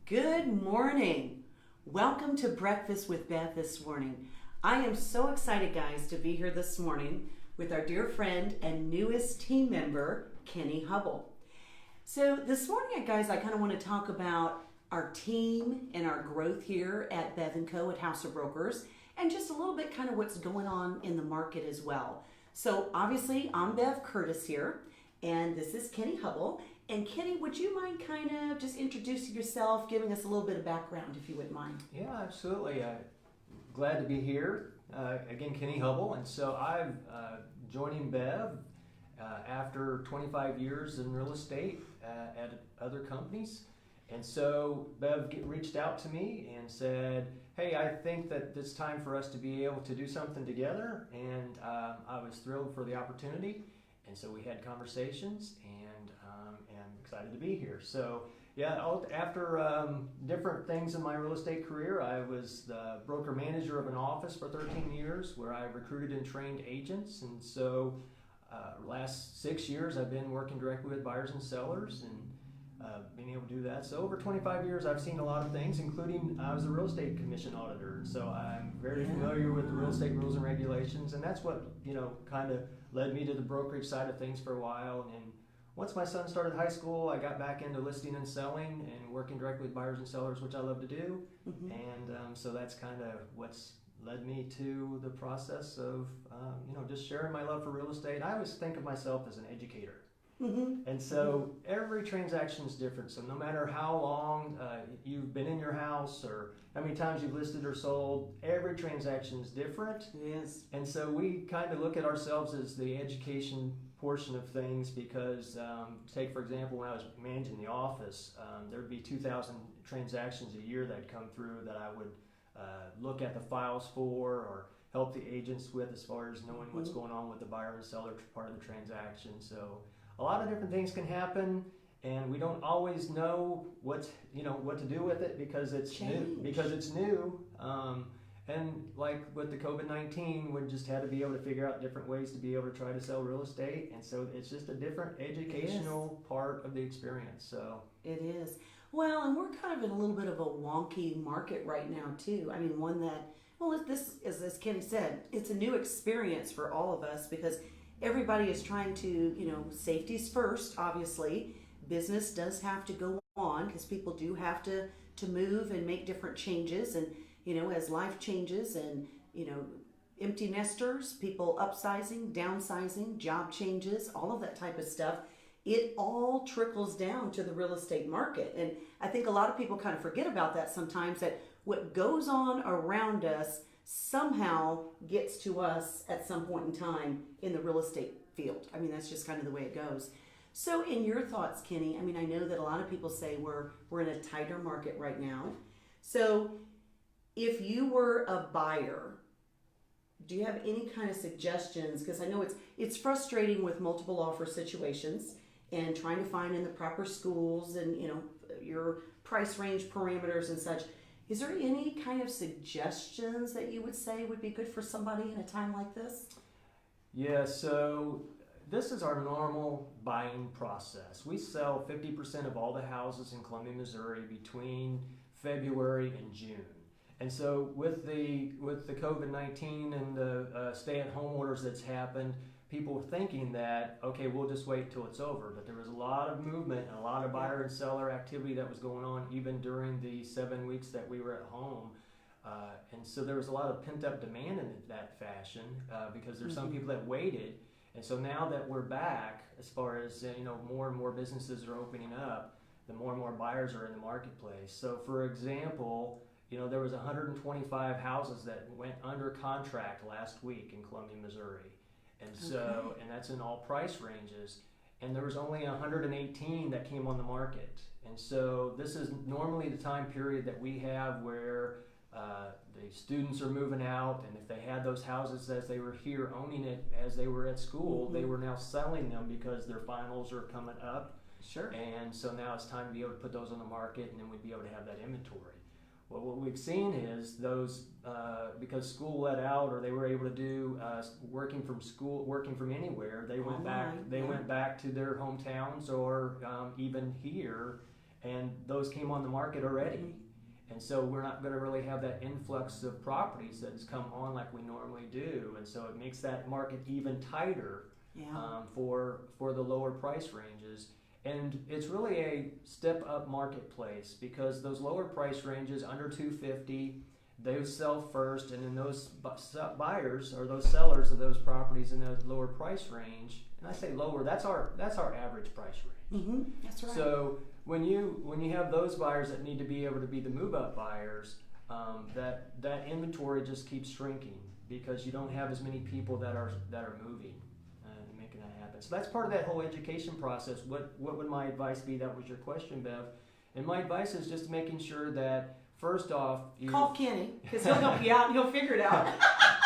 Good morning. Welcome to Breakfast with Bev this morning. I am so excited, guys, to be here this morning with our dear friend and newest team member, Kenney Hubble. So this morning, guys, I kind of want to talk about our team and our growth here at Bev Co at House of Brokers, and just a little bit kind of what's going on in the market as well. So obviously, I'm Bev Curtis here, and this is Kenney Hubble. And Kenney, would you mind kind of just introducing yourself, giving us a little bit of background, if you wouldn't mind? Yeah, absolutely. Glad to be here. Again, Kenney Hubble. And so I'm joining Bev after 25 years in real estate at other companies. And so Bev reached out to me and said, hey, I think that it's time for us to be able to do something together. And I was thrilled for the opportunity. And so we had conversations, and I'm excited to be here. So yeah, after different things in my real estate career, I was the broker manager of an office for 13 years where I recruited and trained agents. And so last 6 years I've been working directly with buyers and sellers and being able to do that. So over 25 years I've seen a lot of things, including I was a real estate commission auditor. So I'm very familiar with the real estate rules and regulations, and that's what, kind of led me to the brokerage side of things for a while. And once my son started high school, I got back into listing and selling and working directly with buyers and sellers, which I love to do. Mm-hmm. And so that's kind of what's led me to the process of, just sharing my love for real estate. I always think of myself as an educator. Mm-hmm. And so every transaction is different. So no matter how long you've been in your house or how many times you've listed or sold, every transaction is different. Yes. And so we kind of look at ourselves as the education portion of things because, take for example, when I was managing the office, there'd be 2,000 transactions a year that come through that I would look at the files for or help the agents with as far as knowing what's going on with the buyer and seller part of the transaction. So a lot of different things can happen, and we don't always know what to do with it because it's new. And like with the COVID-19, we just had to be able to figure out different ways to be able to try to sell real estate. And so it's just a different educational part of the experience. So it is. Well, and we're kind of in a little bit of a wonky market right now too. I mean, one that, this is, as Kenney said, it's a new experience for all of us because everybody is trying to, safety's first, obviously. Business does have to go on because people do have to move and make different changes. And, as life changes and, empty nesters, people upsizing, downsizing, job changes, all of that type of stuff, it all trickles down to the real estate market. And I think a lot of people kind of forget about that sometimes, that what goes on around us somehow gets to us at some point in time in the real estate field. I mean, that's just kind of the way it goes. So in your thoughts, Kenney, I mean, I know that a lot of people say we're in a tighter market right now. So if you were a buyer, do you have any kind of suggestions? Because I know it's frustrating with multiple offer situations and trying to find in the proper schools and, your price range parameters and such. Is there any kind of suggestions that you would say would be good for somebody in a time like this? Yeah, so this is our normal buying process. We sell 50% of all the houses in Columbia, Missouri between February and June. And so with the COVID-19 and the stay-at-home orders that's happened, people were thinking that, okay, we'll just wait till it's over. But there was a lot of movement and a lot of buyer and seller activity that was going on even during the 7 weeks that we were at home. And so there was a lot of pent-up demand in that fashion because there's some people that waited. And so now that we're back, as far as more and more businesses are opening up, the more and more buyers are in the marketplace. So for example, there was 125 houses that went under contract last week in Columbia, Missouri. And so, and that's in all price ranges. And there was only 118 that came on the market. And so this is normally the time period that we have where the students are moving out, and if they had those houses as they were here owning it as they were at school, they were now selling them because their finals are coming up. Sure. And so now it's time to be able to put those on the market, and then we'd be able to have that inventory. Well, what we've seen is those, because school let out, or they were able to do working from anywhere, they went back to their hometowns or even here, and those came on the market already. Mm-hmm. And so we're not going to really have that influx of properties that's come on like we normally do. And so it makes that market even tighter for the lower price ranges. And it's really a step up marketplace because those lower price ranges under 250, they sell first, and then those buyers or those sellers of those properties in those lower price range, and I say lower, that's our average price range. Mm-hmm. That's right. So when you have those buyers that need to be able to be the move up buyers, that inventory just keeps shrinking because you don't have as many people that are moving and making that happen. So that's part of that whole education process. What would my advice be? That was your question, Bev. And my advice is just making sure that first off, call Kenney because he'll help you out and he'll figure it out.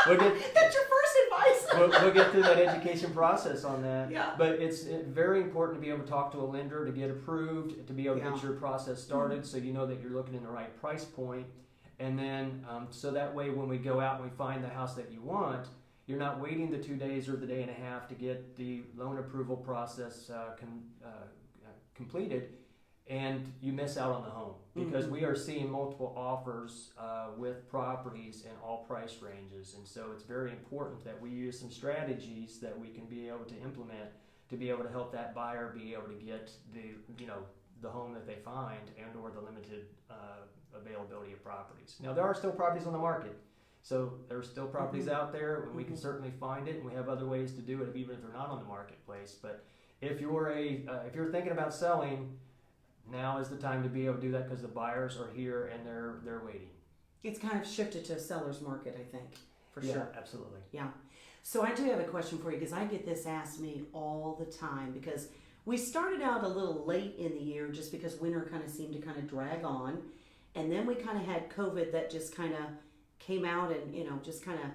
That's your first advice. we'll get through that education process on that. Yeah. But it's very important to be able to talk to a lender to get approved, to be able to get your process started, so you know that you're looking in the right price point. And then so that way when we go out and we find the house that you want, you're not waiting the 2 days or the day and a half to get the loan approval process completed, and you miss out on the home because we are seeing multiple offers with properties in all price ranges. And so it's very important that we use some strategies that we can be able to implement to be able to help that buyer be able to get the home that they find and or the limited availability of properties. Now there are still properties on the market. So there's still properties out there, and we can certainly find it, and we have other ways to do it even if they're not on the marketplace. But if you're thinking about selling, now is the time to be able to do that because the buyers are here and they're waiting. It's kind of shifted to a seller's market, I think, for sure. Yeah, absolutely. Yeah. So I do have a question for you because I get this asked me all the time because we started out a little late in the year just because winter kind of seemed to kind of drag on. And then we kind of had COVID that just kind of came out and, just kind of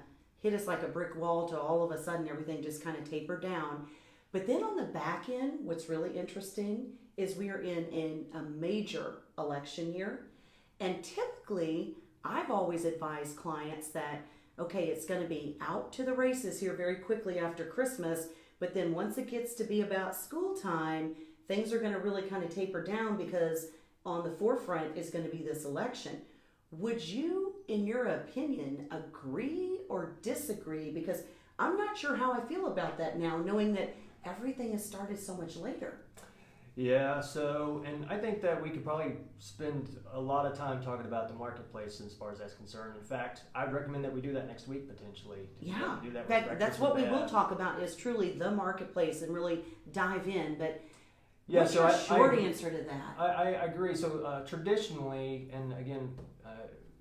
hit us like a brick wall to all of a sudden everything just kind of tapered down. But then on the back end, what's really interesting is we are in a major election year. And typically, I've always advised clients that, okay, it's going to be out to the races here very quickly after Christmas, but then once it gets to be about school time, things are going to really kind of taper down because on the forefront is going to be this election. Would you, in your opinion, agree or disagree? Because I'm not sure how I feel about that now, knowing that everything has started so much later. Yeah, so, and I think that we could probably spend a lot of time talking about the marketplace as far as that's concerned. In fact, I'd recommend that we do that next week potentially. Yeah, do that that's what we will talk about is truly the marketplace and really dive in. But yeah, what's your short answer to that? I agree. So traditionally, and again,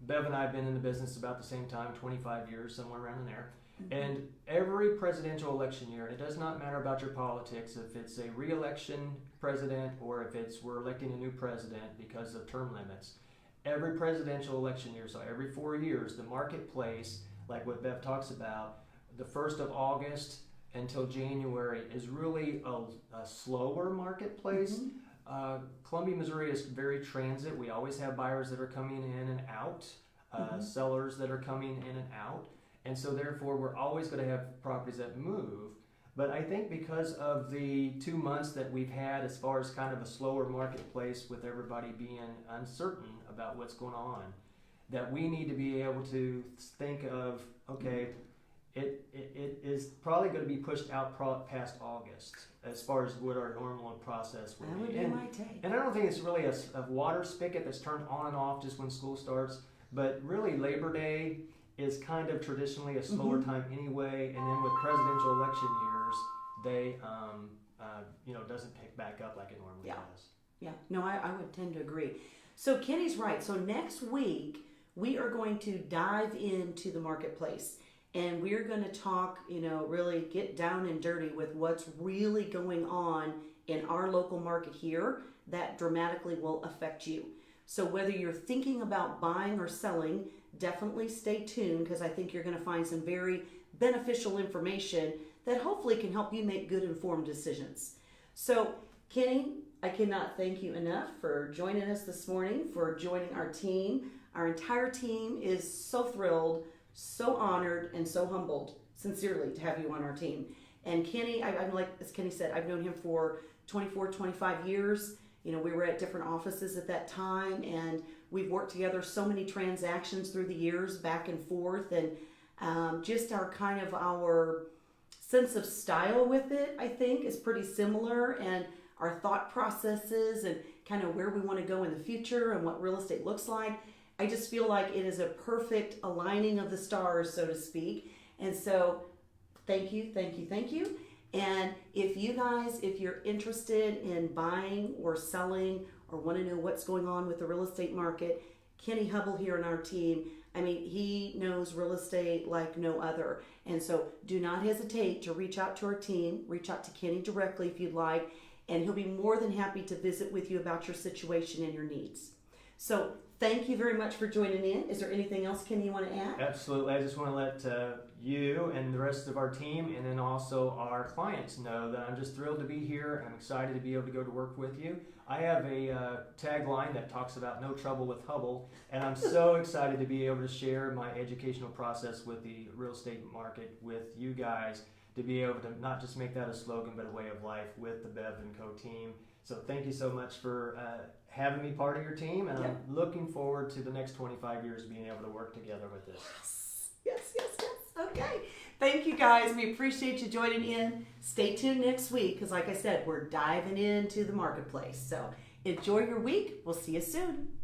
Bev and I have been in the business about the same time, 25 years, somewhere around in there. And every presidential election year, and it does not matter about your politics, if it's a re-election president or if we're electing a new president because of term limits, every presidential election year, so every 4 years, the marketplace, like what Bev talks about, the 1st of August until January is really a slower marketplace. Columbia, Missouri is very transit. We always have buyers that are coming in and out, sellers that are coming in and out. And so therefore, we're always going to have properties that move. But I think because of the 2 months that we've had as far as kind of a slower marketplace with everybody being uncertain about what's going on, that we need to be able to think of, okay, it is probably going to be pushed out past August as far as what our normal process would be. That would be my take. And I don't think it's really a water spigot that's turned on and off just when school starts, but really Labor Day is kind of traditionally a slower time anyway, and then with presidential election years, they doesn't pick back up like it normally does. Yeah, no, I would tend to agree. So Kenney's right. So next week we are going to dive into the marketplace, and we're going to talk, really get down and dirty with what's really going on in our local market here that dramatically will affect you. So whether you're thinking about buying or selling, definitely stay tuned because I think you're going to find some very beneficial information that hopefully can help you make good informed decisions. So Kenney, I cannot thank you enough for joining us this morning, for joining our team. Our entire team is so thrilled, so honored, and so humbled, sincerely, to have you on our team. And Kenney, I'm like as Kenney said, I've known him for 24, 25 years. we were at different offices at that time, and we've worked together so many transactions through the years, back and forth, and just our sense of style with it, I think, is pretty similar, and our thought processes and kind of where we want to go in the future and what real estate looks like. I just feel like it is a perfect aligning of the stars, so to speak. And so thank you. And if you're interested in buying or selling or want to know what's going on with the real estate market, Kenney Hubble here on our team, he knows real estate like no other. And so do not hesitate to reach out to our team, reach out to Kenney directly if you'd like, and he'll be more than happy to visit with you about your situation and your needs. So thank you very much for joining in. Is there anything else, Kenney, you want to add? Absolutely. I just want to let you and the rest of our team, and then also our clients, know that I'm just thrilled to be here. I'm excited to be able to go to work with you. I have a tagline that talks about no trouble with Hubble, and I'm so excited to be able to share my educational process with the real estate market with you guys, to be able to not just make that a slogan, but a way of life with the Bev Co team. So thank you so much for having me part of your team, and I'm looking forward to the next 25 years being able to work together with this. Yes. Okay. Thank you, guys. We appreciate you joining in. Stay tuned next week because, like I said, we're diving into the marketplace. So enjoy your week. We'll see you soon.